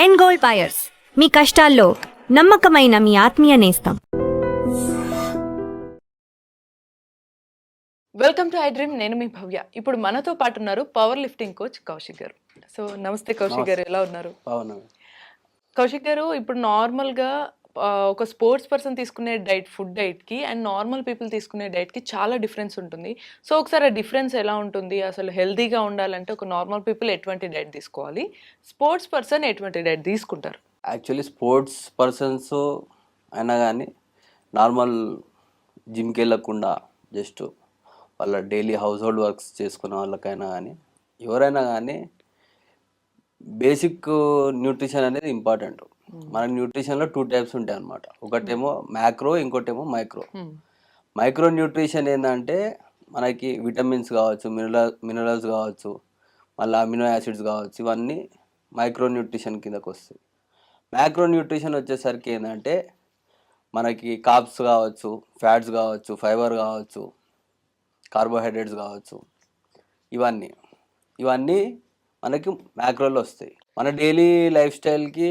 End gold buyers, మీ కష్టాల్లో నమ్మకమైన మీ ఆత్మీయ నేస్తం. Welcome to I dream. నేను మీ భవ్య. ఇప్పుడు మనతో పాటు ఉన్నారు పవర్ లిఫ్టింగ్ కోచ్ కౌశిక్ గారు. సో నమస్తే కౌశిక్ గారు, ఎలా ఉన్నారు? కౌశిక్ గారు, ఇప్పుడు నార్మల్గా ఒక స్పోర్ట్స్ పర్సన్ తీసుకునే డైట్, ఫుడ్ డైట్కి అండ్ నార్మల్ పీపుల్ తీసుకునే డైట్కి చాలా డిఫరెన్స్ ఉంటుంది. సో ఒకసారి ఆ డిఫరెన్స్ ఎలా ఉంటుంది, అసలు హెల్తీగా ఉండాలంటే ఒక నార్మల్ పీపుల్ ఎటువంటి డైట్ తీసుకోవాలి, స్పోర్ట్స్ పర్సన్ ఎటువంటి డైట్ తీసుకుంటారు? యాక్చువల్లీ స్పోర్ట్స్ పర్సన్స్ అయినా కానీ నార్మల్ జిమ్కి వెళ్ళకుండా జస్ట్ వాళ్ళ డైలీ హౌస్ హోల్డ్ వర్క్స్ చేసుకునే వాళ్ళకైనా కానీ ఎవరైనా కానీ బేసిక్ న్యూట్రిషన్ అనేది ఇంపార్టెంట్. మన న్యూట్రిషన్లో 2 టైప్స్ ఉంటాయి అన్నమాట. ఒకటేమో మ్యాక్రో, ఇంకోటేమో మైక్రో. మైక్రో న్యూట్రిషన్ ఏంటంటే మనకి విటమిన్స్ కావచ్చు, మినరల్స్ కావచ్చు, మళ్ళీ అమినో యాసిడ్స్ కావచ్చు, ఇవన్నీ మైక్రో న్యూట్రిషన్ కిందకు వస్తాయి. మ్యాక్రో న్యూట్రిషన్ వచ్చేసరికి ఏంటంటే మనకి కార్బ్స్ కావచ్చు, ఫ్యాట్స్ కావచ్చు, ఫైబర్ కావచ్చు, కార్బోహైడ్రేట్స్ కావచ్చు, ఇవన్నీ మనకి మ్యాక్రోలో వస్తాయి. మన డైలీ లైఫ్ స్టైల్కి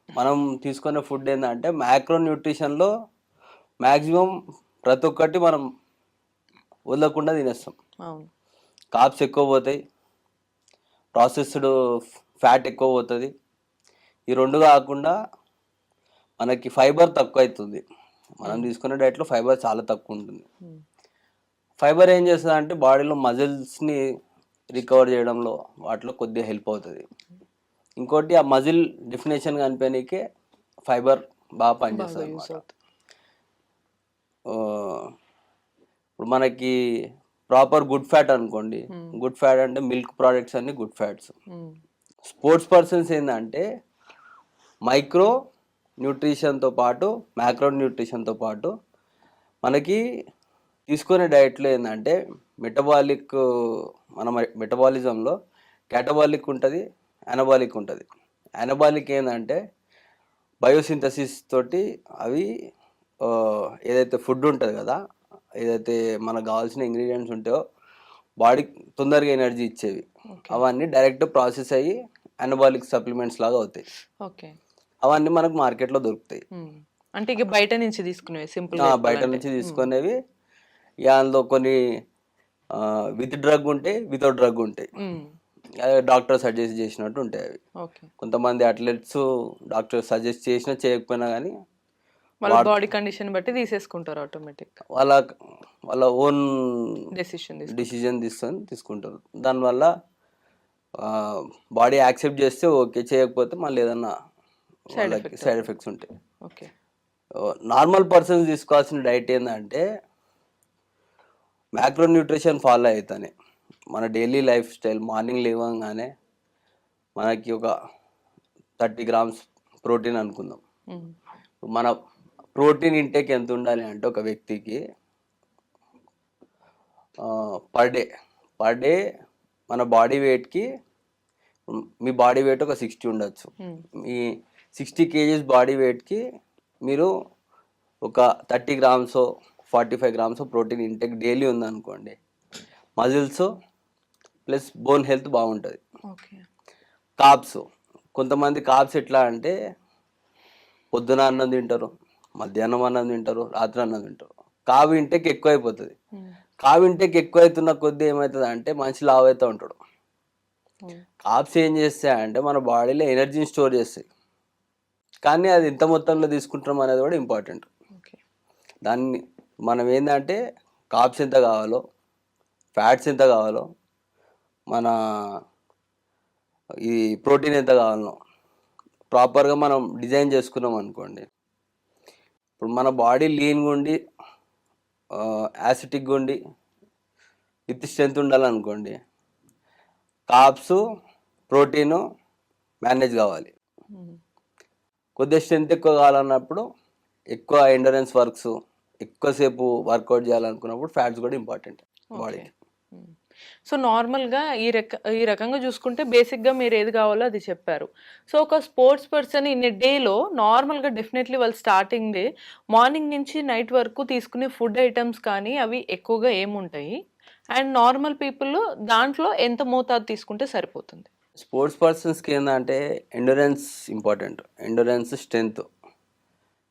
మనం తీసుకునే ఫుడ్ ఏంటంటే మ్యాక్రో న్యూట్రిషన్లో మ్యాక్సిమం ప్రతి ఒక్కటి మనం వదలకుండా తినేస్తాం. కార్బ్స్ ఎక్కువ పోతాయి, ప్రాసెస్డ్ ఫ్యాట్ ఎక్కువ పోతుంది. ఈ రెండు కాకుండా మనకి ఫైబర్ తక్కువ అవుతుంది. మనం తీసుకునే డైట్లో ఫైబర్ చాలా తక్కువ ఉంటుంది. ఫైబర్ ఏం చేస్తుంది అంటే బాడీలో మజిల్స్ని రికవర్ చేయడంలో వాటిలో కొద్దిగా హెల్ప్ అవుతుంది. ఇంకోటి ఆ మజిల్ డెఫినేషన్ కనిపించే ఫైబర్ బాగా పనిచేస్తుంది అన్నమాట. ఇప్పుడు మనకి ప్రాపర్ గుడ్ ఫ్యాట్ అనుకోండి, గుడ్ ఫ్యాట్ అంటే మిల్క్ ప్రోడక్ట్స్ అన్ని గుడ్ ఫ్యాట్స్. స్పోర్ట్స్ పర్సన్స్ ఏంటంటే మైక్రో న్యూట్రిషన్తో పాటు మ్యాక్రో న్యూట్రిషన్తో పాటు మనకి తీసుకునే డైట్లో ఏంటంటే మన మెటబాలిజంలో క్యాటబాలిక్ ఉంటుంది, అనబాలిక్ ఉంటుంది. అనబాలిక్ ఏంటంటే బయోసింథసిస్ తోటి అవి ఏదైతే ఫుడ్ ఉంటుంది కదా, ఏదైతే మనకు కావాల్సిన ఇంగ్రీడియంట్స్ ఉంటాయో బాడీకి తొందరగా ఎనర్జీ ఇచ్చేవి, అవన్నీ డైరెక్ట్ ప్రాసెస్ అయ్యి అనబాలిక్ సప్లిమెంట్స్ లాగా అవుతాయి. అవన్నీ మనకు మార్కెట్లో దొరుకుతాయి. అంటే ఇక బయట నుంచి తీసుకునేవి, సింపుల్ బయట నుంచి తీసుకునేవి. ఇక అందులో కొన్ని విత్ డ్రగ్ ఉంటాయి, వితౌట్ డ్రగ్ ఉంటాయి. డాక్టర్ సజెస్ట్ చేసినట్టు ఉంటాయి అవి. కొంతమంది అథ్లెట్స్ డాక్టర్ సజెస్ట్ చేసినా చేయకపోయినా కానీ వాళ్ళ బాడీ కండిషన్ బట్టి తీసేసుకుంటారు ఆటోమేటిక్. వాళ్ళ ఓన్ డిసిజన్ తీసుకుంటారు. దానివల్ల బాడీ యాక్సెప్ట్ చేస్తే ఓకే, చేయకపోతే మళ్ళీ ఏదన్నా సైడ్ ఎఫెక్ట్స్ ఉంటాయి. నార్మల్ పర్సన్స్ తీసుకోవాల్సిన డైట్ ఏంటంటే మ్యాక్రో న్యూట్రిషన్ ఫాలో అవుతానే మన డైలీ లైఫ్ స్టైల్ మార్నింగ్ లేవగానే మనకి ఒక 30 grams ప్రోటీన్ అనుకుందాం. మన ప్రోటీన్ ఇంటేక్ ఎంత ఉండాలి అంటే ఒక వ్యక్తికి పర్ డే మన బాడీ వెయిట్కి, మీ బాడీ వెయిట్ ఒక 60 ఉండొచ్చు. మీ 60 kgs బాడీ వెయిట్కి మీరు ఒక 30 grams 45 grams protein intake daily ఉందనుకోండి, మజిల్స్ ప్లస్ బోన్ హెల్త్ బాగుంటుంది. కార్బ్స్, కొంతమంది కార్బ్స్ ఎట్లా అంటే పొద్దున అన్నం తింటారు, మధ్యాహ్నం అన్నం తింటారు, రాత్రి అన్నం తింటారు. కార్బ్ ఇంటేక్ ఎక్కువ అయిపోతుంది. కార్బ్ ఇంటేక్ ఎక్కువ అవుతున్న కొద్దీ ఏమవుతుంది అంటే మనిషి లావు అవుతూ ఉంటాడు. కార్బ్స్ ఏం చేస్తాయంటే మన బాడీలో ఎనర్జీని స్టోర్ చేస్తాయి, కానీ అది ఎంత మొత్తంలో తీసుకుంటాం అనేది కూడా ఇంపార్టెంట్. దాన్ని మనం ఏంటంటే కార్బ్స్ ఎంత కావాలో, ఫ్యాట్స్ ఎంత కావాలో, మన ఈ ప్రోటీన్ ఎంత కావాలో ప్రాపర్గా మనం డిజైన్ చేసుకున్నాం అనుకోండి. ఇప్పుడు మన బాడీ లీన్గా ఉండి యాసిటిక్గా ఉండి విత్ స్ట్రెంత్ ఉండాలనుకోండి, కార్బ్స్ ప్రోటీను మేనేజ్ కావాలి. కొద్దిగా స్ట్రెంత్ ఎక్కువ కావాలన్నప్పుడు ఎక్కువ ఎండరెన్స్ వర్క్స్, ఎక్కువసేపు వర్కౌట్ చేయాలనుకున్నప్పుడు ఫ్యాట్స్ కూడా ఇంపార్టెంట్ బాడీకి. సో నార్మల్గా ఈ రకంగా చూసుకుంటే బేసిక్గా మీరు ఏది కావాలో అది చెప్పారు. సో ఒక స్పోర్ట్స్ పర్సన్ ఇన్ డేలో నార్మల్గా డెఫినెట్లీ వాళ్ళు స్టార్టింగ్ డే మార్నింగ్ నుంచి నైట్ వరకు తీసుకునే ఫుడ్ ఐటమ్స్ కానీ అవి ఎక్కువగా ఏముంటాయి, అండ్ నార్మల్ పీపుల్ దాంట్లో ఎంత మోతాదు తీసుకుంటే సరిపోతుంది? స్పోర్ట్స్ పర్సన్స్కి ఏంటంటే ఎండూరెన్స్ ఇంపార్టెంట్. ఎండూరెన్స్,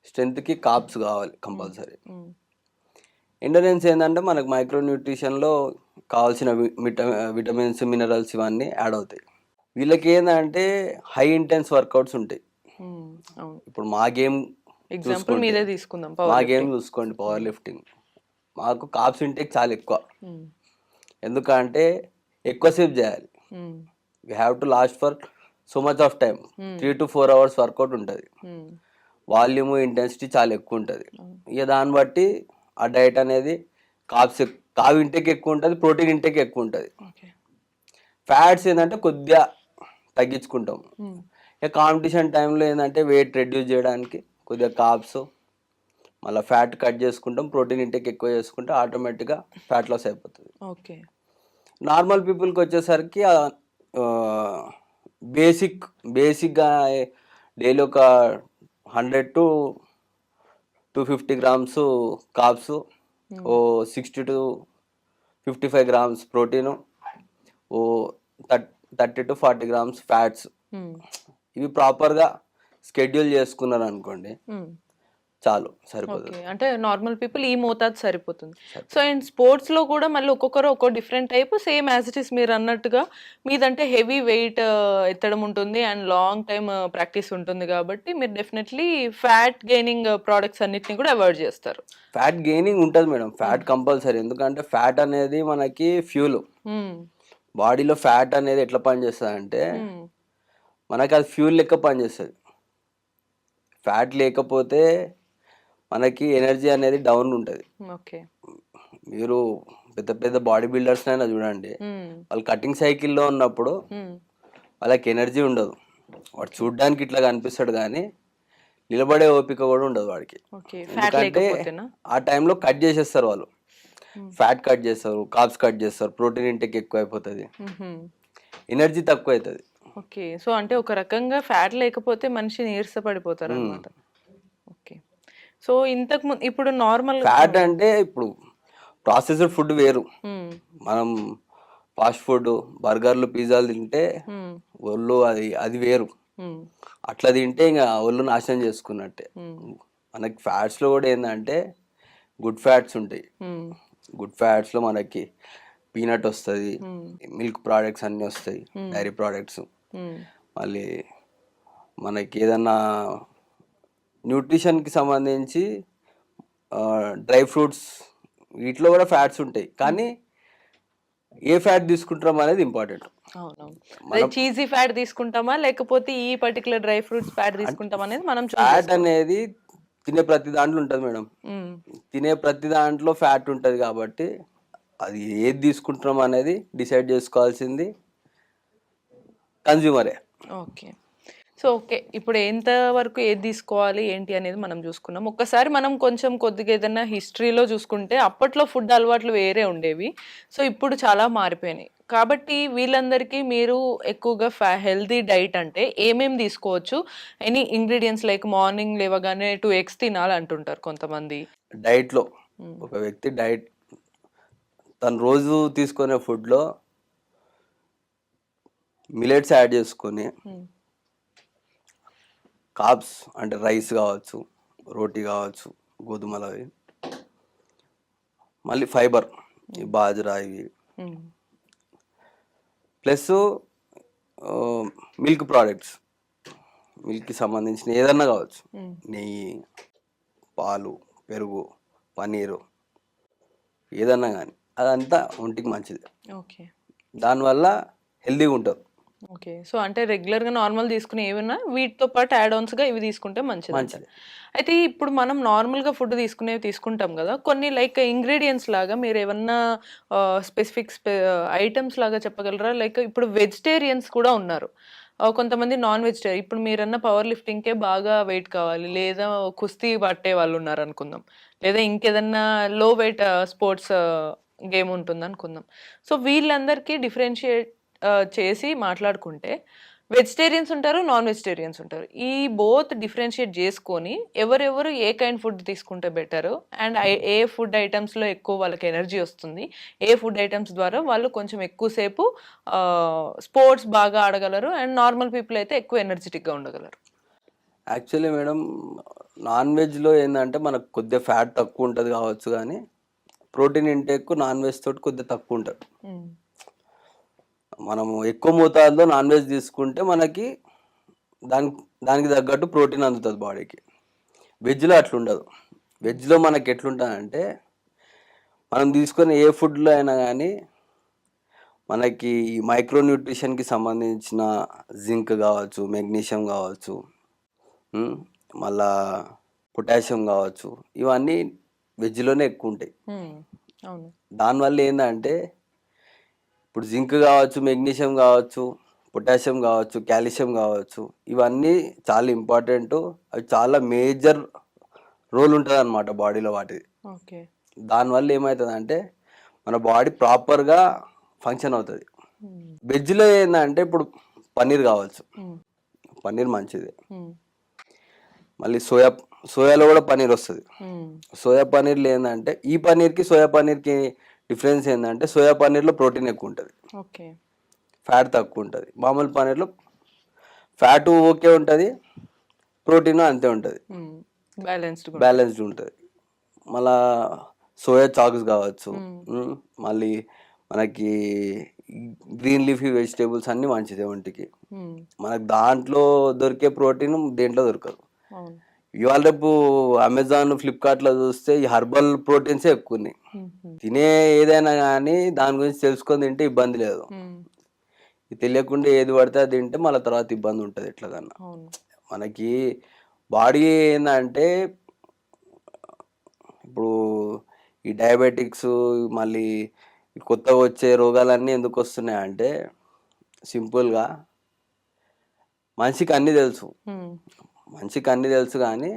స్ట్రెంత్కి కాప్స్ కావాలి కంపల్సరీ. ఎండూరెన్స్ ఏంటంటే మనకు మైక్రో న్యూట్రిషన్లో కావాల్సిన విటమిన్స్, మినరల్స్ ఇవన్నీ యాడ్ అవుతాయి. వీళ్ళకి ఏంటంటే హై ఇంటెన్స్ వర్కౌట్స్ ఉంటాయి. అవును. ఇప్పుడు మా గేమ్ ఎగ్జాంపుల్ మీదే తీసుకుందాం. మా గేమ్ చూసుకోండి, పవర్ లిఫ్టింగ్. మాకు కాప్స్ ఇంటేక్ చాలా ఎక్కువ. ఎందుకంటే ఎక్కువసేపు చేయాలి. We have to last for so much of time. 3 to 4 hours workout ఉంటుంది. వాల్యూమ్, ఇంటెన్సిటీ చాలా ఎక్కువ ఉంటుంది. ఇక దాన్ని బట్టి ఆ డైట్ అనేది కావ్ ఇంటేక్ ఎక్కువ ఉంటుంది, ప్రోటీన్ ఇంటేక్ ఎక్కువ ఉంటుంది. ఫ్యాట్స్ ఏంటంటే కొద్దిగా తగ్గించుకుంటాం. ఇక కాంపిటీషన్ టైంలో ఏంటంటే వెయిట్ రెడ్యూస్ చేయడానికి కొద్దిగా కాప్స్, మళ్ళీ ఫ్యాట్ కట్ చేసుకుంటాం, ప్రోటీన్ ఇంటేక్ ఎక్కువ చేసుకుంటే ఆటోమేటిక్గా ఫ్యాట్ లాస్ అయిపోతుంది. ఓకే. నార్మల్ పీపుల్కి వచ్చేసరికి బేసిక్గా డైలీ ఒక 100 to 250 grams కాప్స్, ఓ 60 to 55 grams ప్రోటీను, ఓ 30 to 40 grams ఫ్యాట్స్. ఇవి ప్రాపర్గా స్కెడ్యూల్ చేసుకున్నారు అనుకోండి, చాలు, సరిపోతుంది. అంటే నార్మల్ పీపుల్ ఈ మోతాదు సరిపోతుంది. సో అండ్ స్పోర్ట్స్ లో కూడా మళ్ళీ ఒక్కొక్కరు ఒక్కో different type, same as it is మీరు అన్నట్టుగా మీదంటే హెవీ వెయిట్ ఎత్తడం ఉంటుంది అండ్ లాంగ్ టైమ్ ప్రాక్టీస్ ఉంటుంది కాబట్టి మీరు డెఫినెట్లీ ఫ్యాట్ గెయినింగ్ ప్రోడక్ట్స్ అన్నిటిని కూడా అవాయిడ్ చేస్తారు. ఫ్యాట్ గెయినింగ్ ఉంటుంది మేడం, ఫ్యాట్ కంపల్సరీ. ఎందుకంటే ఫ్యాట్ అనేది మనకి ఫ్యూల్. బాడీలో ఫ్యాట్ అనేది ఎట్లా పనిచేస్తుంది అంటే మనకి అది ఫ్యూల్ లెక్క పనిచేస్తుంది. ఫ్యాట్ లేకపోతే మనకి ఎనర్జీ అనేది డౌన్ ఉంటుంది. మీరు పెద్ద పెద్ద బాడీ బిల్డర్స్ అయినా చూడండి, వాళ్ళు కటింగ్ సైకిల్లో ఉన్నప్పుడు వాళ్ళకి ఎనర్జీ ఉండదు. వాడు చూడ్డానికి ఇట్లా కనిపిస్తాడు కానీ నిలబడే ఓపిక కూడా ఉండదు వాడికి. ఎందుకంటే ఆ టైంలో కట్ చేసేస్తారు వాళ్ళు, ఫ్యాట్ కట్ చేస్తారు, కార్బ్స్ కట్ చేస్తారు, ప్రోటీన్ ఇంటేక్ ఎక్కువ అయిపోతుంది, ఎనర్జీ తక్కువ అవుతుంది. ఓకే. సో అంటే ఒక రకంగా ఫ్యాట్ లేకపోతే మనిషి నీరసపడిపోతారు అన్నమాట. ఓకే. సో ఇంతకు ముందు ఇప్పుడు నార్మల్ ఫ్యాట్ అంటే ఇప్పుడు ప్రాసెస్డ్ ఫుడ్ వేరు. మనం ఫాస్ట్ ఫుడ్, బర్గర్లు, పిజ్జాలు తింటే ఒళ్ళు అది వేరు. అట్లా తింటే ఇంకా ఒళ్ళు నాశనం చేసుకున్నట్టే. మనకి ఫ్యాట్స్లో కూడా ఏంటంటే గుడ్ ఫ్యాట్స్ ఉంటాయి. గుడ్ ఫ్యాట్స్లో మనకి పీనట్ వస్తుంది, మిల్క్ ప్రోడక్ట్స్ అన్నీ వస్తాయి, డైరీ ప్రోడక్ట్స్. మళ్ళీ మనకి ఏదన్నా న్యూట్రిషన్కి సంబంధించి డ్రై ఫ్రూట్స్, వీటిలో కూడా ఫ్యాట్స్ ఉంటాయి. కానీ ఏ ఫ్యాట్ తీసుకుంటాం అనేది ఇంపార్టెంట్. చీజీ ఫ్యాట్ తీసుకుంటామా లేకపోతే ఈ పర్టికులర్ డ్రై ఫ్రూట్స్ ఫ్యాట్ తీసుకుంటాం అనేది మనం. ఫ్యాట్ అనేది తినే ప్రతి దాంట్లో ఉంటుంది మేడం. తినే ప్రతి దాంట్లో ఫ్యాట్ ఉంటుంది కాబట్టి అది ఏది తీసుకుంటున్నాం అనేది డిసైడ్ చేసుకోవాల్సింది కన్జ్యూమరే. ఓకే. సో ఓకే, ఇప్పుడు ఎంత వరకు ఏది తీసుకోవాలి ఏంటి అనేది మనం చూసుకున్నాం. ఒక్కసారి మనం కొద్దిగా ఏదైనా హిస్టరీలో చూసుకుంటే అప్పట్లో ఫుడ్ అలవాట్లు వేరే ఉండేవి. సో ఇప్పుడు చాలా మారిపోయినాయి. కాబట్టి వీళ్ళందరికీ మీరు ఎక్కువగా హెల్తీ డైట్ అంటే ఏమేమి తీసుకోవచ్చు? ఎనీ ఇంగ్రీడియంట్స్ లైక్ మార్నింగ్ లేవగానే 2 eggs తినాలి అంటుంటారు కొంతమంది. డైట్లో ఒక వ్యక్తి డైట్ తను రోజు తీసుకునే ఫుడ్లో మిలెట్స్ యాడ్ చేసుకొని, కార్బ్స్ అంటే రైస్ కావచ్చు, రోటీ కావచ్చు, గోధుమలవి, మళ్ళీ ఫైబర్, ఈ బాజ్రా ఇవి, ప్లస్ మిల్క్ ప్రోడక్ట్స్, మిల్క్కి సంబంధించిన ఏదన్నా కావచ్చు, నెయ్యి, పాలు, పెరుగు, పన్నీరు, ఏదన్నా కానీ అదంతా ఒంటికి మంచిది. ఓకే. దానివల్ల హెల్తీగా ఉంటుంది. ఓకే. సో అంటే రెగ్యులర్గా నార్మల్ తీసుకునే ఏమన్నా వీటితో పాటు యాడ్ ఆన్స్గా ఇవి తీసుకుంటే మంచిది. అయితే ఇప్పుడు మనం నార్మల్గా ఫుడ్ తీసుకుంటాం కదా, కొన్ని లైక్ ఇంగ్రీడియంట్స్ లాగా మీరు ఏమన్నా స్పెసిఫిక్ ఐటమ్స్ లాగా చెప్పగలరా? లైక్ ఇప్పుడు వెజిటేరియన్స్ కూడా ఉన్నారు, కొంతమంది నాన్ వెజిటేరియన్. ఇప్పుడు మీరన్న పవర్ లిఫ్టింగ్కే బాగా వెయిట్ కావాలి, లేదా కుస్తీ పట్టే వాళ్ళు ఉన్నారు అనుకుందాం, లేదా ఇంకేదన్నా లో వెయిట్ స్పోర్ట్స్ గేమ్ ఉంటుంది అనుకుందాం. సో వీళ్ళందరికీ డిఫరెన్షియేట్ చేసి మాట్లాడుకుంటే వెజిటేరియన్స్ ఉంటారు, నాన్ వెజిటేరియన్స్ ఉంటారు. ఈ బోత్ డిఫరెన్షియేట్ చేసుకొని ఎవరెవరు ఏ కైండ్ ఫుడ్ తీసుకుంటే బెటర్ అండ్ ఏ ఫుడ్ ఐటమ్స్లో ఎక్కువ వాళ్ళకి ఎనర్జీ వస్తుంది, ఏ ఫుడ్ ఐటమ్స్ ద్వారా వాళ్ళు కొంచెం ఎక్కువసేపు స్పోర్ట్స్ బాగా ఆడగలరు అండ్ నార్మల్ పీపుల్ అయితే ఎక్కువ ఎనర్జెటిక్గా ఉండగలరు. యాక్చువల్లీ మేడం నాన్ వెజ్లో ఏంటంటే మనకు కొద్దిగా ఫ్యాట్ తక్కువ ఉంటుంది కావచ్చు, కానీ ప్రోటీన్ ఇంటేక్ నాన్ వెజ్ తోటి కొద్దిగా తక్కువ ఉంటుంది. మనము ఎక్కువ మోతాదులో నాన్ వెజ్ తీసుకుంటే మనకి దానికి తగ్గట్టు ప్రోటీన్ అందుతుంది బాడీకి. వెజ్లో అట్లా ఉండదు. వెజ్లో మనకి ఎట్లుంటుందంటే మనం తీసుకునే ఏ ఫుడ్లో అయినా కానీ మనకి మైక్రో న్యూట్రిషన్కి సంబంధించిన జింక్ కావచ్చు, మెగ్నీషియం కావచ్చు, మళ్ళా పొటాషియం కావచ్చు, ఇవన్నీ వెజ్లోనే ఎక్కువ ఉంటాయి. అవును. దానివల్ల ఏంటంటే ఇప్పుడు జింక్ కావచ్చు, మెగ్నీషియం కావచ్చు, పొటాషియం కావచ్చు, కాల్షియం కావచ్చు, ఇవన్నీ చాలా ఇంపార్టెంట్. అవి చాలా మేజర్ రోల్ ఉంటుంది అన్నమాట బాడీలో వాటిది. ఓకే. దానివల్ల ఏమవుతుందంటే మన బాడీ ప్రాపర్గా ఫంక్షన్ అవుతుంది. వెజ్లో ఏంటంటే ఇప్పుడు పన్నీర్ కావచ్చు, పన్నీర్ మంచిది. మళ్ళీ సోయాలో కూడా పన్నీర్ వస్తుంది. సోయా పన్నీర్లో ఏంటంటే ఈ పన్నీర్కి సోయా పన్నీర్కి డిఫరెన్స్ ఏంటంటే సోయా పన్నీర్లో ప్రోటీన్ ఎక్కువ ఉంటుంది, ఓకే, ఫ్యాట్ తక్కువ ఉంటుంది. మామూలు పన్నీర్లో ఫ్యాట్ ఓకే ఉంటుంది, ప్రోటీన్ అంతే ఉంటుంది, బ్యాలెన్స్డ్ ఉంటుంది. మళ్ళా సోయా చాక్స్ కావచ్చు, మళ్ళీ మనకి గ్రీన్ లీఫీ వెజిటేబుల్స్ అన్నీ మంచిదే ఒంటికి. మనకు దాంట్లో దొరికే ప్రోటీన్ దేంట్లో దొరకదు. ఇవాళ రేపు అమెజాన్, ఫ్లిప్కార్ట్లో చూస్తే ఈ హర్బల్ ప్రోటీన్సే ఎక్కువ ఉన్నాయి. తినే ఏదైనా కానీ దాని గురించి తెలుసుకొని తింటే ఇబ్బంది లేదు. తెలియకుండా ఏది పడితే అది తింటే మళ్ళీ తర్వాత ఇబ్బంది ఉంటుంది ఎట్లాగన్నా. మనకి బాడీ ఏంటంటే ఇప్పుడు ఈ డయాబెటిక్స్, మళ్ళీ కొత్తగా వచ్చే రోగాలన్నీ ఎందుకు వస్తున్నాయి అంటే సింపుల్గా మనిషికి అన్నీ తెలుసు కానీ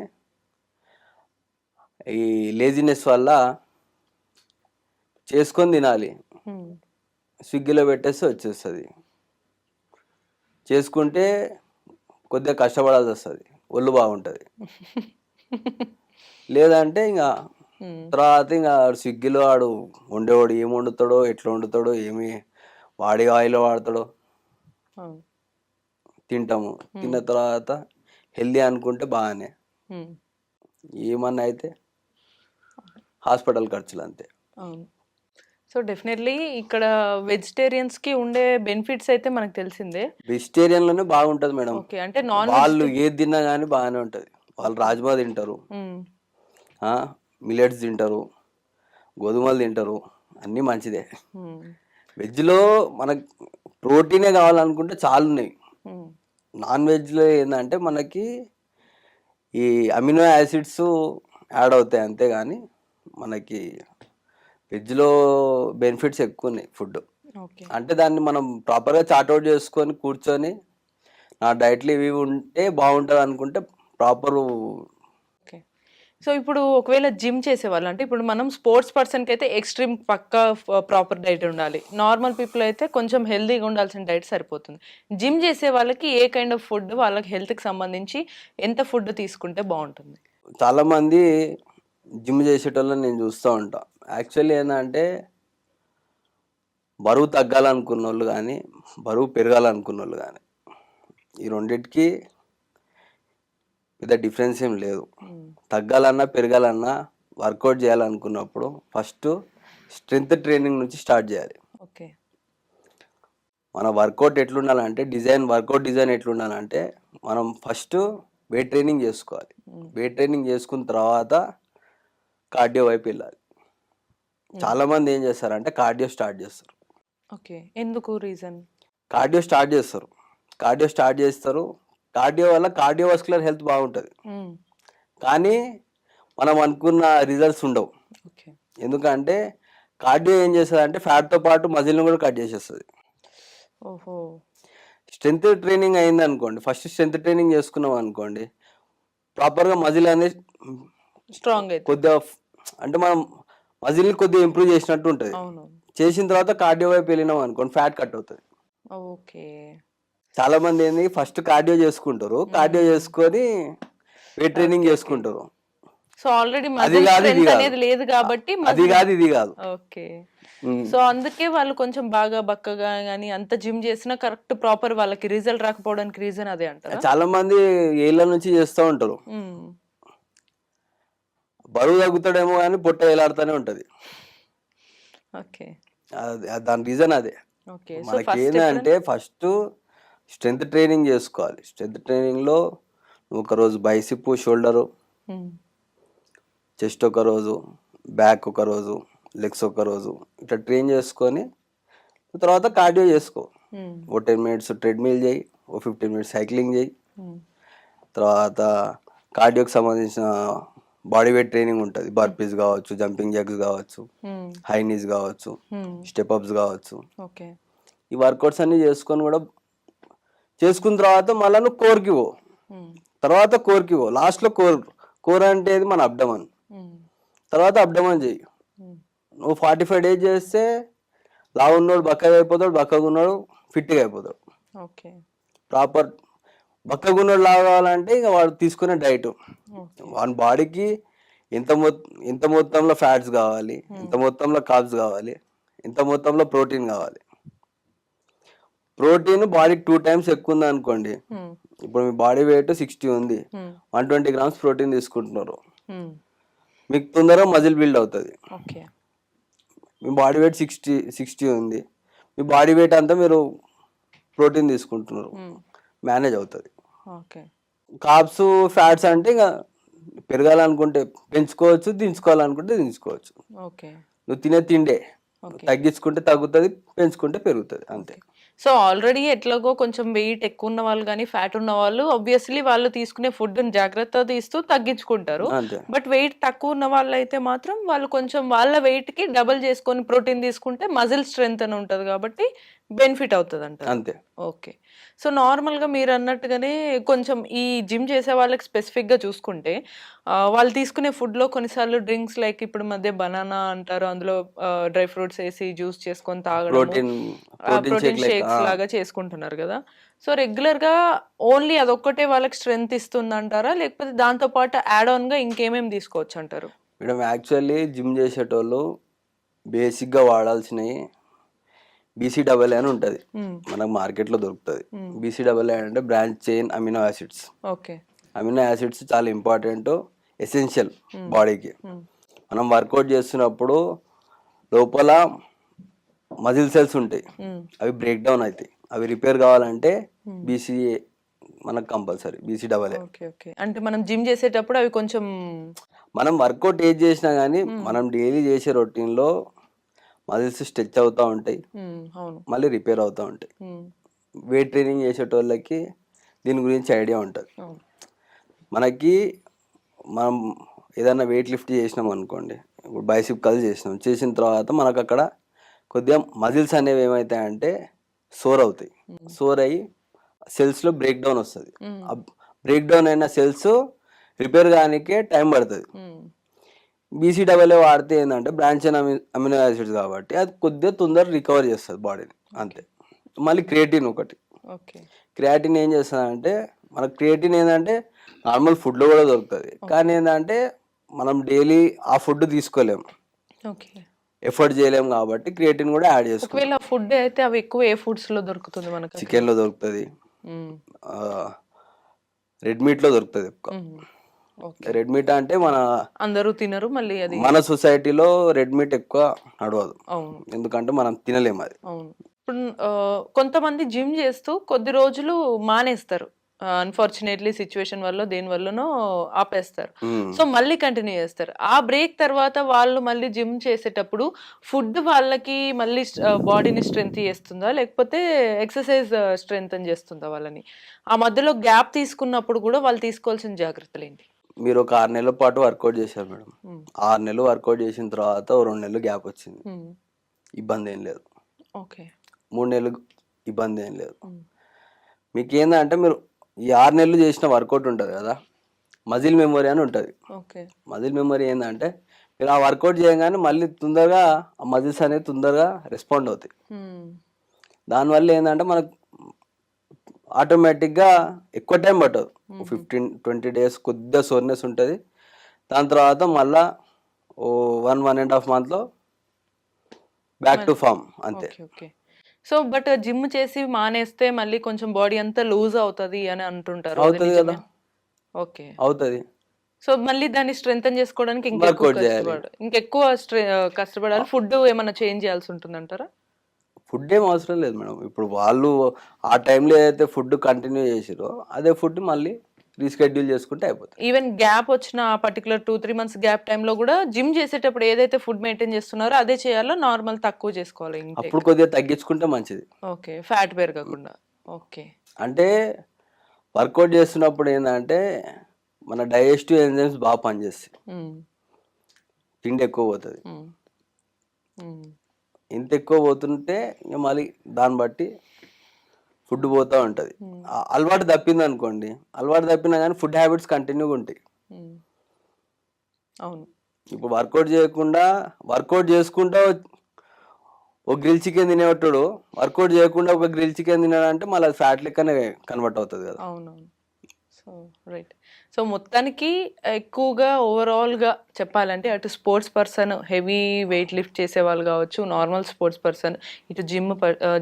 ఈ లేజినెస్ వల్ల చేసుకొని తినాలి, స్విగ్గీలో పెట్టేస్తే వచ్చేస్తుంది. చేసుకుంటే కొద్దిగా కష్టపడాల్సి వస్తుంది, ఒళ్ళు బాగుంటుంది. లేదంటే ఇంకా తర్వాత ఇంకా స్విగ్గీలో వాడు వండేవాడు ఏం వండుతాడో, ఎట్లా వండుతాడో, ఏమి వాడి ఆయిల్ వాడతాడో తింటాము. తిన్న తర్వాత హెల్దీ అనుకుంటే బాగానే, ఏమన్నా అయితే హాస్పిటల్ ఖర్చులు అంతే. సో డెఫినెట్లీ ఇక్కడ వెజిటేరియన్స్కి ఉండే బెనిఫిట్స్ అయితే మనకు తెలిసిందే. వెజిటేరియన్లోనే బాగుంటుంది మేడం. ఓకే, అంటే నాన్ వాళ్ళు ఏది తిన్నా కానీ బాగానే ఉంటుంది. వాళ్ళు రాజ్మా తింటారు, మిల్లెట్స్ తింటారు, గోధుమలు తింటారు, అన్నీ మంచిదే. వెజ్లో మనకు ప్రోటీనే కావాలనుకుంటే చాలా ఉన్నాయి. నాన్ వెజ్లో ఏంటంటే మనకి ఈ అమినో యాసిడ్స్ యాడ్ అవుతాయి అంతేగాని మనకి వెజ్లో బెనిఫిట్స్ ఎక్కువ ఉన్నాయి. ఫుడ్ అంటే దాన్ని మనం ప్రాపర్గా చార్ట్అవుట్ చేసుకొని కూర్చొని నా డైట్లో ఇవి ఉంటే బాగుంటుంది అనుకుంటే ప్రాపర్. సో ఇప్పుడు ఒకవేళ జిమ్ చేసేవాళ్ళు, అంటే ఇప్పుడు మనం స్పోర్ట్స్ పర్సన్కి అయితే ఎక్స్ట్రీమ్ పక్కా ప్రాపర్ డైట్ ఉండాలి, నార్మల్ పీపుల్ అయితే కొంచెం హెల్తీగా ఉండాల్సిన డైట్ సరిపోతుంది. జిమ్ చేసే వాళ్ళకి ఏ కైండ్ ఆఫ్ ఫుడ్, వాళ్ళకి హెల్త్కి సంబంధించి ఎంత ఫుడ్ తీసుకుంటే బాగుంటుంది? చాలామంది జిమ్ చేసేటోళ్ళని నేను చూస్తూ ఉంటాను. యాక్చువల్లీ ఏంటంటే బరువు తగ్గాలనుకున్న వాళ్ళు కానీ బరువు పెరగాలనుకున్న వాళ్ళు కానీ ఈ రెండింటికి పెద్ద డిఫరెన్స్ ఏం లేదు. తగ్గాలన్నా పెరగాలన్నా వర్కౌట్ చేయాలనుకున్నప్పుడు ఫస్ట్ స్ట్రెంగ్త్ ట్రైనింగ్ నుంచి స్టార్ట్ చేయాలి. ఓకే, మన వర్కౌట్ ఎట్లుండాలంటే వర్కౌట్ డిజైన్ ఎట్లుండాలంటే మనం ఫస్ట్ వెయిట్ ట్రైనింగ్ చేసుకోవాలి. వెయిట్ ట్రైనింగ్ చేసుకున్న తర్వాత కార్డియో వైపు వెళ్ళాలి. చాలామంది ఏం చేస్తారంటే కార్డియో స్టార్ట్ చేస్తారు. ఓకే, ఎందుకు రీజన్? కార్డియో స్టార్ట్ చేస్తారు. కార్డియో వల్ల కార్డియోవాస్కులర్ హెల్త్ బాగుంటుంది, కానీ మనం అనుకున్న రిజల్ట్స్ ఉండవు. ఎందుకంటే కార్డియో ఏం చేస్తుంది అంటే ఫ్యాట్తో పాటు మజిల్ని కూడా కట్ చేసేస్తుంది. ఓహో. స్ట్రెంత్ ట్రైనింగ్ అయింది అనుకోండి, ఫస్ట్ స్ట్రెంత్ ట్రైనింగ్ చేసుకున్నాం అనుకోండి, ప్రాపర్గా మజిల్ అనేది స్ట్రాంగ్ కొద్దిగా, అంటే మనం మజిల్ని కొద్దిగా ఇంప్రూవ్ చేసినట్టు ఉంటుంది. చేసిన తర్వాత కార్డియో వైపు వెళ్ళినాం అనుకోండి, ఫ్యాట్ కట్ అవుతుంది. ఓకే, చాలా మంది ఏంది ఫస్ట్ కార్డియో చేసుకుంటారు, కార్డియో చేసుకొని వెయిట్ ట్రైనింగ్ చేసుకుంటారు. సో ఆల్రెడీ అది కాదు ఇది కాదు, అనేది లేదు కాబట్టి అది కాదు ఇది కాదు. ఓకే. సో అందుకే వాళ్ళు కొంచెం బాగా బక్కగా గానీ అంత జిమ్ చేసినా కరెక్ట్ ప్రాపర్ వాళ్ళకి రిజల్ట్ రాకపోవడానికి రీజన్ అదే అంటారా? చాలా మంది ఏళ్ళ నుంచి చేస్తూ ఉంటారు, బరువు తగ్గుతాడేమో కానీ పొట్ట వేలాడుతూనే ఉంటది. ఓకే, దాని రీజన్ అదే. ఓకే. మనకి ఏంటంటే ఫస్ట్ స్ట్రెంత్ ట్రైనింగ్ చేసుకోవాలి. స్ట్రెంత్ ట్రైనింగ్ లో నువ్వు ఒక రోజు బైసిప్, షోల్డరు, చెస్ట్ ఒక రోజు, బ్యాక్ ఒక రోజు, లెగ్స్ ఒక రోజు, ఇట్లా ట్రైన్ చేసుకొని తర్వాత కార్డియో చేసుకో. ఓ 10 minutes ట్రెడ్మిల్ చేయి, ఓ 15 minutes సైక్లింగ్ చేయి. తర్వాత కార్డియోకి సంబంధించిన బాడీ వెయిట్ ట్రైనింగ్ ఉంటుంది. బర్పీస్ కావచ్చు, జంపింగ్ జగ్స్ కావచ్చు, హై నీస్ కావచ్చు, స్టెప్ అప్స్ కావచ్చు. ఓకే. ఈ వర్కౌట్స్ అన్ని చేసుకొని కూడా చేసుకున్న తర్వాత మళ్ళీ నువ్వు కోర్కి పో. తర్వాత కోర్కి పో. లాస్ట్లో కోర్ అంటే మన అబ్డమన్. తర్వాత అబ్డమన్ చెయ్యి. నువ్వు 45 days చేస్తే లావు ఉన్నోడు బక్కగా అయిపోతాడు, బక్కగా ఉన్నాడు ఫిట్గా అయిపోతాడు. ఓకే. ప్రాపర్ బక్కగా ఉన్నోడు లావు కావాలంటే ఇక వాడు తీసుకునే డైట్, వాని బాడీకి ఎంత మొత్తంలో ఫ్యాట్స్ కావాలి, ఎంత మొత్తంలో కార్బ్స్ కావాలి, ఎంత మొత్తంలో ప్రోటీన్ కావాలి. ప్రోటీన్ బాడీకి 2 times ఎక్కువ ఉంది అనుకోండి, ఇప్పుడు మీ బాడీ వెయిట్ 60 ఉంది, 120 grams ప్రోటీన్ తీసుకుంటున్నారు, మీకు తొందరగా మజిల్ బిల్డ్ అవుతుంది. మీ బాడీ వెయిట్ 60 ఉంది, మీ బాడీ వెయిట్ అంతా మీరు ప్రోటీన్ తీసుకుంటున్నారు, మేనేజ్ అవుతుంది. కార్బ్స్, ఫ్యాట్స్ అంటే ఇక పెరగాలనుకుంటే పెంచుకోవచ్చు, దించుకోవాలనుకుంటే దించుకోవచ్చు. నువ్వు తినే తిండే తగ్గించుకుంటే తగ్గుతుంది, పెంచుకుంటే పెరుగుతుంది, అంతే. సో ఆల్రెడీ ఎట్లాగో కొంచెం వెయిట్ ఎక్కువ ఉన్న వాళ్ళు కానీ ఫ్యాట్ ఉన్న వాళ్ళు ఆబ్వియస్లీ వాళ్ళు తీసుకునే ఫుడ్ జాగ్రత్త తీస్తూ తగ్గించుకుంటారు. బట్ వెయిట్ తక్కువ ఉన్న వాళ్ళు అయితే మాత్రం వాళ్ళు కొంచెం వాళ్ళ వెయిట్ కి డబుల్ చేసుకొని ప్రోటీన్ తీసుకుంటే మజిల్ స్ట్రెంత్ అని ఉంటది కాబట్టి బెనిఫిట్ అవుతుంది అంట, అంతే. ఓకే. సో నార్మల్గా మీరు అన్నట్టుగానే కొంచెం ఈ జిమ్ చేసే వాళ్ళకి స్పెసిఫిక్గా చూసుకుంటే వాళ్ళు తీసుకునే ఫుడ్లో కొన్నిసార్లు డ్రింక్స్ లైక్ ఇప్పుడు మధ్య బనానా అంటారు, అందులో డ్రై ఫ్రూట్స్ వేసి జ్యూస్ చేసుకొని తాగడం, ప్రోటీన్ షేక్స్ లాగా చేసుకుంటున్నారు కదా. సో రెగ్యులర్గా ఓన్లీ అదొక్కటే వాళ్ళకి స్ట్రెంగ్త్ ఇస్తుంది అంటారా, లేకపోతే దాంతోపాటు యాడ్ ఆన్గా ఇంకేమేమి తీసుకోవచ్చు అంటారు? మేడం యాక్చువల్లీ జిమ్ చేసేటోళ్ళు బేసిక్గా వాడాల్సినవి BCAA అని ఉంటుంది, మనకు మార్కెట్లో దొరుకుతుంది. BCAA అంటే branch chain amino acids. Okay. Amino acids చాలా ఇంపార్టెంట్, ఎసెన్షియల్ బాడీకి. మనం వర్కౌట్ చేస్తున్నప్పుడు లోపల మజిల్ సెల్స్ ఉంటాయి, అవి బ్రేక్ డౌన్ అవుతాయి. అవి రిపేర్ కావాలంటే BCA మనకు కంపల్సరీ, BCAA. అంటే మనం జిమ్ చేసేటప్పుడు అవి కొంచెం మనం వర్కౌట్ ఏది చేసినా కానీ మనం డైలీ చేసే రొటీన్లో మజిల్స్ స్ట్రెచ్ అవుతూ ఉంటాయి, మళ్ళీ రిపేర్ అవుతూ ఉంటాయి. వెయిట్ ట్రైనింగ్ చేసేటోళ్ళకి దీని గురించి ఐడియా ఉంటుంది. మనకి మనం ఏదైనా వెయిట్ లిఫ్ట్ చేసినాం అనుకోండి, ఇప్పుడు బైసిప్ కల్ చేసిన తర్వాత మనకు అక్కడ కొద్దిగా మజిల్స్ అనేవి ఏమవుతాయంటే సోర్ అవుతాయి. సోర్ అయ్యి సెల్స్లో బ్రేక్ డౌన్ వస్తుంది. ఆ బ్రేక్ డౌన్ అయిన సెల్స్ రిపేర్ కానికే టైం పడుతుంది. BCAA వాడితే ఏంటంటే బ్రాంచ్ అమినో యాసిడ్స్ కాబట్టి అది కొద్దిగా తొందరగా రికవర్ చేస్తుంది బాడీని, అంతే. మళ్ళీ క్రియేటిన్ ఒకటి. క్రియేటిన్ ఏం చేస్తుందంటే, మనకు క్రియేటిన్ ఏంటంటే నార్మల్ ఫుడ్లో కూడా దొరుకుతుంది, కానీ ఏంటంటే మనం డైలీ ఆ ఫుడ్ తీసుకోలేము, ఎఫర్ట్ చేయలేము, కాబట్టి క్రియేటిన్ కూడా యాడ్ చేసుకోవాలి. ఫుడ్ అయితే అవి ఎక్కువ ఏ ఫుడ్స్ లో దొరుకుతుంది? మనకు చికెన్లో దొరుకుతుంది, రెడ్ మీట్లో దొరుకుతుంది ఎక్కువ. రెడ్ మీట్ అంటే అందరూ తినరు, మళ్ళీ అది మన సొసైటీలో రెడ్ మీట్ ఎక్కువ నడవదు, ఎందుకంటే మనం తినలేము అది. ఇప్పుడు కొంతమంది జిమ్ చేస్తూ కొద్ది రోజులు మానేస్తారు, అన్ఫార్చునేట్లీ సిచ్యువేషన్ వల్ల దేని వల్లనో ఆపేస్తారు. సో మళ్ళీ కంటిన్యూ చేస్తారు. ఆ బ్రేక్ తర్వాత వాళ్ళు మళ్ళీ జిమ్ చేసేటప్పుడు ఫుడ్ వాళ్ళకి మళ్ళీ బాడీని స్ట్రెంగ్త్ చేస్తుందా, లేకపోతే ఎక్సర్సైజ్ స్ట్రెంగ్త్ చేస్తుందా వాళ్ళని? ఆ మధ్యలో గ్యాప్ తీసుకున్నప్పుడు కూడా వాళ్ళు తీసుకోవాల్సిన జాగ్రత్తలు ఏంటి? మీరు ఒక 6 నెలల పాటు వర్కౌట్ చేశారు మేడం, 6 నెలలు వర్కౌట్ చేసిన తర్వాత 2 నెలలు గ్యాప్ వచ్చింది, ఇబ్బంది ఏం లేదు. 3 నెలలు ఇబ్బంది ఏం లేదు. మీకు ఏంటంటే మీరు ఈ 6 నెలలు చేసిన వర్కౌట్ ఉంటుంది కదా, మజిల్ మెమొరీ అని ఉంటుంది. మజిల్ మెమొరీ ఏంటంటే మీరు ఆ వర్కౌట్ చేయగానే మళ్ళీ తొందరగా ఆ మజిల్స్ అనేది తొందరగా రెస్పాండ్ అవుతాయి. దానివల్ల ఏంటంటే మనకు ఆటోమేటిక్గా ఎక్కువ టైం పట్టదు, 15-20 డేస్ కొద్దిగా సోర్నెస్ ఉంటుంది. దాని తర్వాత మళ్ళా 1.5 మంత్లో బ్యాక్ టు ఫామ్ అంతే. ఓకే. సో బట్ జిమ్ చేసి మానేస్తే మళ్ళీ కొంచెం బాడీ అంతా లూజ్ అవుతుంది అని అంటుంటారు. అవుతుంది కదా, ఓకే అవుతుంది. సో మళ్ళీ దాన్ని స్ట్రెంగ్తన్ చేసుకోవడానికి ఇంకెక్కువ కష్టపడాలి. ఫుడ్ ఏమైనా చేంజ్ చేయాల్సి ఉంటుందంటారా? ఫుడ్ ఏం అవసరం లేదు మేడం. ఇప్పుడు వాళ్ళు ఆ టైంలో ఏదైతే ఫుడ్ కంటిన్యూ చేసిరో అదే ఫుడ్ మళ్ళీ రీస్కెడ్యూల్ చేసుకుంటే అయిపోతుంది. ఈవెన్ గ్యాప్ వచ్చిన పర్టికులర్ 2-3 మంత్స్ గ్యాప్ టైంలో కూడా జిమ్ చేసేటప్పుడు ఏదైతే ఫుడ్ మెయింటైన్ చేస్తున్నారో అదే చేయాలో, నార్మల్ తక్కువ చేసుకోవాలి. అప్పుడు కొద్దిగా తగ్గించుకుంటే మంచిది. ఓకే, ఫ్యాట్ పెరగకుండా. ఓకే, అంటే వర్కౌట్ చేస్తున్నప్పుడు ఏంటంటే మన డైజెస్టివ్ ఎంజైమ్స్ బాగా పనిచేస్తాయి, తిండి ఎక్కువ పోతుంది. ఇంత ఎక్కువ పోతుంటే ఇంకా మళ్ళీ దాన్ని బట్టి ఫుడ్ పోతూ ఉంటుంది. అలవాటు తప్పింది అనుకోండి, అలవాటు తప్పినా కానీ ఫుడ్ హ్యాబిట్స్ కంటిన్యూగా ఉంటాయి. అవును, ఇప్పుడు వర్కౌట్ చేసుకుంటా ఒక గ్రిల్ చికెన్ తినేవాడు వర్కౌట్ చేయకుండా ఒక గ్రిల్ చికెన్ తినాడంటే మళ్ళీ ఫ్యాట్ లెక్కనే కన్వర్ట్ అవుతుంది కదా. అవునవును. So right. సో మొత్తానికి ఎక్కువగా ఓవరాల్గా చెప్పాలంటే అటు sports person, heavy weight lift చేసేవాళ్ళు కావచ్చు, నార్మల్ స్పోర్ట్స్ పర్సన్, ఇటు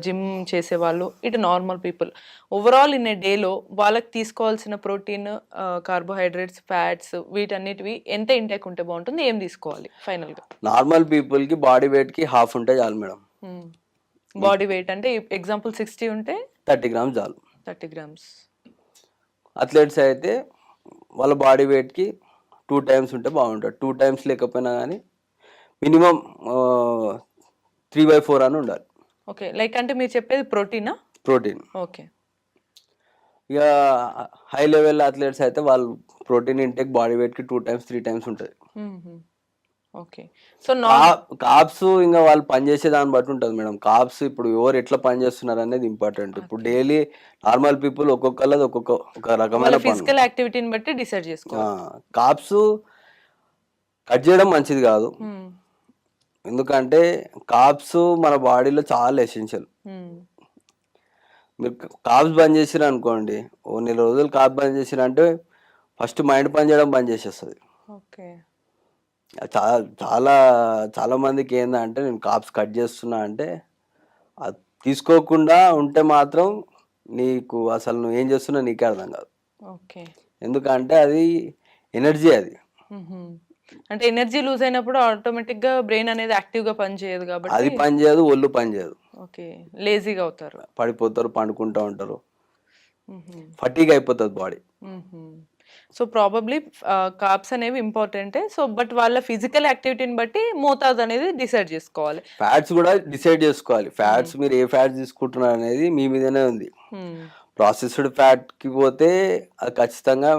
జిమ్ చేసేవాళ్ళు, ఇటు normal people, overall in a డేలో వాళ్ళకి తీసుకోవాల్సిన ప్రోటీన్, కార్బోహైడ్రేట్స్, ఫ్యాట్స్ వీటన్నిటివి ఎంత ఇంటేక్ ఉంటే బాగుంటుంది, ఏం తీసుకోవాలి ఫైనల్గా? నార్మల్ పీపుల్కి బాడీ వెయిట్కి హాఫ్ ఉంటే చాలు మేడం. బాడీ వెయిట్ అంటే ఎగ్జాంపుల్ 60 ఉంటే 30 గ్రామ్స్ చాలు. 30 గ్రామ్స్. అథ్లెట్స్ అయితే వాళ్ళ బాడీ వెయిట్కి 2 టైమ్స్ ఉంటే బాగుంటుంది. 2 టైమ్స్ లేకపోయినా కానీ మినిమం 3/4 అని ఉండాలి. ఓకే, లైక్ అంటే మీరు చెప్పేది ప్రోటీనా? ప్రోటీన్. ఓకే. ఇక హై లెవెల్ అథ్లెట్స్ అయితే వాళ్ళు ప్రోటీన్ ఇంటేక్ బాడీ వెయిట్కి 2 టైమ్స్ 3 టైమ్స్ ఉంటుంది. ఓకే. సో కార్బ్స్ ఇంకా వాళ్ళు పనిచేసే దాన్ని బట్టి ఉంటుంది మేడం. కార్బ్స్ ఇప్పుడు ఎవరు ఎట్లా పని చేస్తున్నారు అనేది ఇంపార్టెంట్. ఇప్పుడు డైలీ నార్మల్ పీపుల్ ఒక్కొక్కళ్ళది ఒక రకమైన ఫిజికల్ యాక్టివిటీని బట్టి డిసైడ్ చేసుకోవాలి. కార్బ్స్ కట్ చేయడం మంచిది కాదు, ఎందుకంటే కార్బ్స్ మన బాడీలో చాలా ఎసెన్షియల్. మీరు కార్బ్స్ బంద్ చేసిరు అనుకోండి, ఓ 4 రోజులు కార్బ్ బంద్ చేసిరంటే ఫస్ట్ మైండ్ పని చేయడం బంద్ చేసేస్తుంది. ఓకే. చాలా మందికి ఏంటంటే నేను కార్బ్స్ కట్ చేస్తున్నా అంటే అది తీసుకోకుండా ఉంటే మాత్రం నీకు అసలు నువ్వు ఏం చేస్తున్నా నీకే అర్థం కాదు. ఓకే. ఎందుకంటే అది ఎనర్జీ, అది అంటే ఎనర్జీ లూజ్ అయినప్పుడు ఆటోమేటిక్ గా బ్రెయిన్ అనేది యాక్టివ్ గా పనిచేయదు కాబట్టి అది పనిచేయదు, ఒళ్ళు పనిచేయదు. ఓకే, లేజీగా అవుతారు, పడిపోతారు, పండుకుంటూ ఉంటారు, ఫటీగ్ అయిపోతుంది బాడీ. సో ప్రాబబ్లీ కార్బ్స్ అనేవి ఇంపార్టెంటే. సో బట్ వాళ్ళ ఫిజికల్ యాక్టివిటీని బట్టి మోతాదు అనేది డిసైడ్ చేసుకోవాలి. ఫ్యాట్స్ కూడా డిసైడ్ చేసుకోవాలి. ఫ్యాట్స్ మీరు ఏ ఫ్యాట్స్ తీసుకుంటున్నారు అనేది మీ మీదనే ఉంది. ప్రాసెస్డ్ ఫ్యాట్కి పోతే అది ఖచ్చితంగా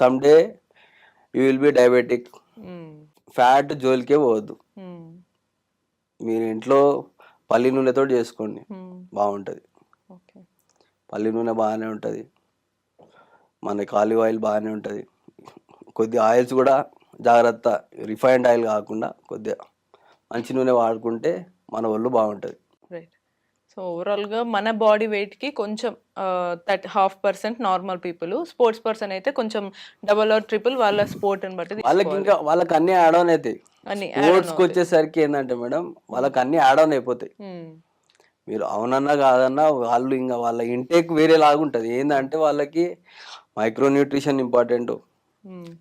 some day you will be diabetic. Fat జోలికే పోవద్దు. మీరు ఇంట్లో పల్లి నూనెతో చేసుకోండి, బాగుంటుంది. పల్లి నూనె బాగానే ఉంటుంది, మనకి ఆలివ్ ఆయిల్ బాగానే ఉంటుంది. కొద్దిగా ఆయిల్స్ కూడా జాగ్రత్త, రిఫైన్డ్ ఆయిల్ కాకుండా కొద్దిగా మంచి నూనె వాడుకుంటే మన ఒళ్ళు బాగుంటుంది. రైట్. సో ఓవరాల్గా మన బాడీ వెయిట్కి కొంచెం 50% నార్మల్ పీపుల్, స్పోర్ట్స్ పర్సన్ అయితే కొంచెం డబల్ ఆర్ ట్రిపుల్ వాళ్ళ స్పోర్ట్ అని బట్టి వాళ్ళకి అన్ని యాడ్ ఆన్ అవుతాయి. స్పోర్ట్స్కి వచ్చేసరికి ఏంటంటే మేడం వాళ్ళకి అన్ని యాడ్ ఆన్ అయిపోతాయి. మీరు అవునన్నా కాదన్నా వాళ్ళు ఇంకా వాళ్ళ ఇంటేక్ వేరే లాగుంటుంది. ఏంటంటే వాళ్ళకి మైక్రో న్యూట్రిషన్ ఇంపార్టెంట్,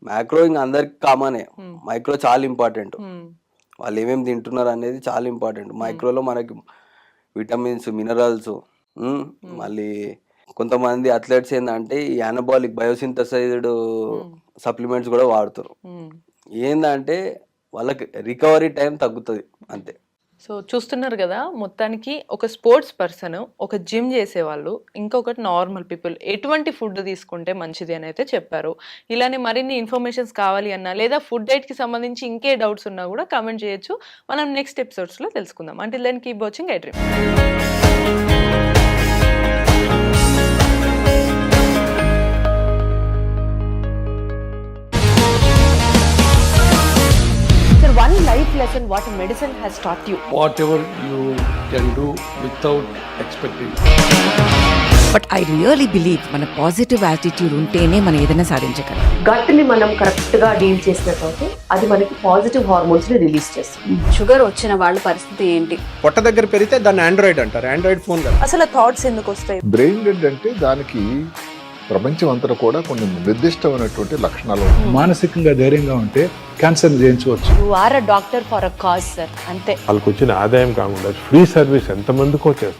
మ్యాక్రో ఇంకా అందరికి కామనే, మైక్రో చాలా ఇంపార్టెంట్. వాళ్ళు ఏమేమి తింటున్నారు అనేది చాలా ఇంపార్టెంట్. మైక్రోలో మనకి విటమిన్స్, మినరల్స్, మళ్ళీ కొంతమంది అథ్లెట్స్ ఏంటంటే ఈ యానబాలిక్ బయోసింథసైజ్డ్ సప్లిమెంట్స్ కూడా వాడుతారు. ఏంటంటే వాళ్ళకి రికవరీ టైం తగ్గుతుంది అంతే. సో చూస్తున్నారు కదా, మొత్తానికి ఒక స్పోర్ట్స్ పర్సన్, ఒక జిమ్ చేసేవాళ్ళు, ఇంకొకటి నార్మల్ పీపుల్ ఎటువంటి ఫుడ్ తీసుకుంటే మంచిది అని అయితే చెప్పారు. ఇలానే మరిన్ని ఇన్ఫర్మేషన్స్ కావాలి అన్నా లేదా ఫుడ్ డైట్కి సంబంధించి ఇంకే డౌట్స్ ఉన్నా కూడా కామెంట్ చేయొచ్చు. మనం నెక్స్ట్ ఎపిసోడ్స్లో తెలుసుకుందాం. Until then keep watching I dream. One life lesson what medicine has taught you. Whatever you can do without expecting. But I really believe మన పాజిటివ్ యాటిట్యూడ్ ఉంటేనే మనం ఏదైనా సాధించగలం. గట్ ని మనం కరెక్ట్ గా డీల్ చేసినట్లయితే అది మనకి పాజిటివ్ హార్మోన్స్ ని రిలీజ్ చేస్తుంది. షుగర్ వచ్చిన వాళ్ళ పరిస్థితి ఏంటి? పొట్ట దగ్గర పెరిగితే దాన్ని ఆండ్రాయిడ్ అంటారు, ఆండ్రాయిడ్ ఫోన్ కదా. అసలు థాట్స్ ఎందుకు వస్తాయి? బ్రెయిన్ డెడ్ అంటే దానికి ప్రపంచం అంతా కూడా కొన్ని నిర్దిష్టమైనటువంటి లక్షణాలు ఉంటాయి. మానసికంగా ధైర్యంగా ఉంటే క్యాన్సర్ జయించవచ్చు. You are a doctor for a cause sir, అంతే. వాళ్ళకి వచ్చిన ఆదాయం కాకుండా ఫ్రీ సర్వీస్ ఎంతమందికో చేస్తారు.